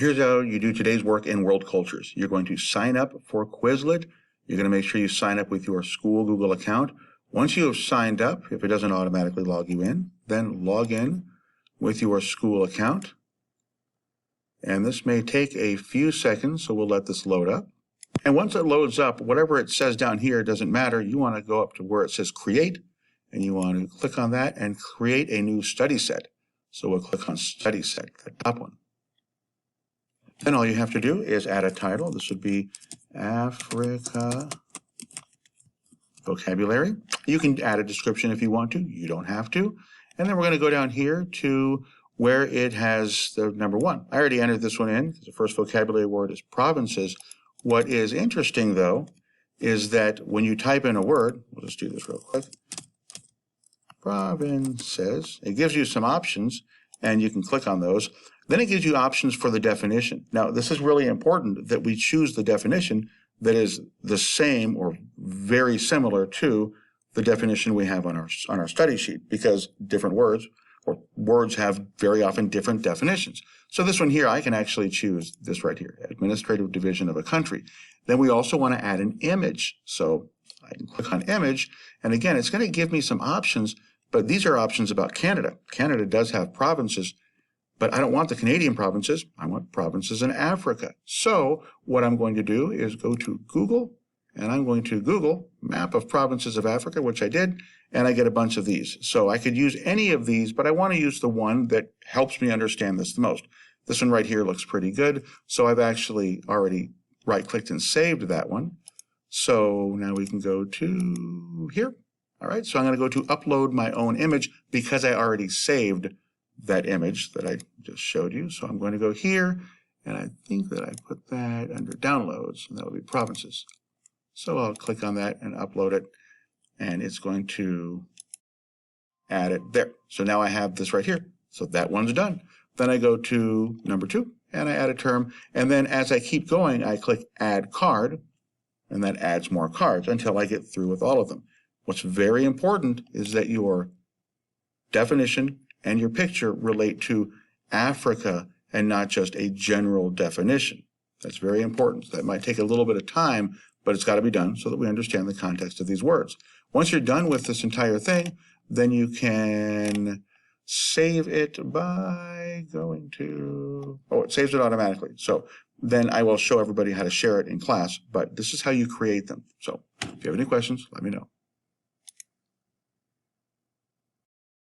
Here's how you do today's work in world cultures. You're going to sign up for Quizlet. You're going to make sure you sign up with your school Google account. Once you have signed up, if it doesn't automatically log you in, then log in with your school account. And this may take a few seconds, so we'll let this load up. And once it loads up, whatever it says down here doesn't matter. You want to go up to where it says Create, and you want to click on that and create a new study set. So we'll click on Study Set, the top one. Then all you have to do is add a title. This would be Africa Vocabulary. You can add a description if you want to. You don't have to. And then we're going to go down here to where it has the number 1. I already entered this one in. The first vocabulary word is provinces. What is interesting, though, is that when you type in a word, we'll just do this real quick, provinces, it gives you some options, and you can click on those. Then it gives you options for the definition. Now, this is really important that we choose the definition that is the same or very similar to the definition we have on our study sheet, because different words or words have very often different definitions. So this one here, I can actually choose this right here, administrative division of a country. Then we also want to add an image. So I can click on image, and again, it's going to give me some options, but these are options about Canada. Canada does have provinces, but I don't want the Canadian provinces. I want provinces in Africa. So what I'm going to do is go to Google, and I'm going to Google map of provinces of Africa, which I did, and I get a bunch of these. So I could use any of these, but I want to use the one that helps me understand this the most. This one right here looks pretty good. So I've actually already right-clicked and saved that one. So now we can go to here. All right, so I'm going to go to upload my own image because I already saved that image that I just showed you. So I'm going to go here, and I think that I put that under downloads, and that will be provinces. So I'll click on that and upload it, and it's going to add it there. So now I have this right here. So that one's done. Then I go to number 2, and I add a term. And then as I keep going, I click Add Card, and that adds more cards until I get through with all of them. What's very important is that your definition and your picture relate to Africa and not just a general definition. That's very important. That might take a little bit of time, but it's got to be done so that we understand the context of these words. Once you're done with this entire thing, then you can save it by going to, it saves it automatically. So then I will show everybody how to share it in class, but this is how you create them. So if you have any questions, let me know.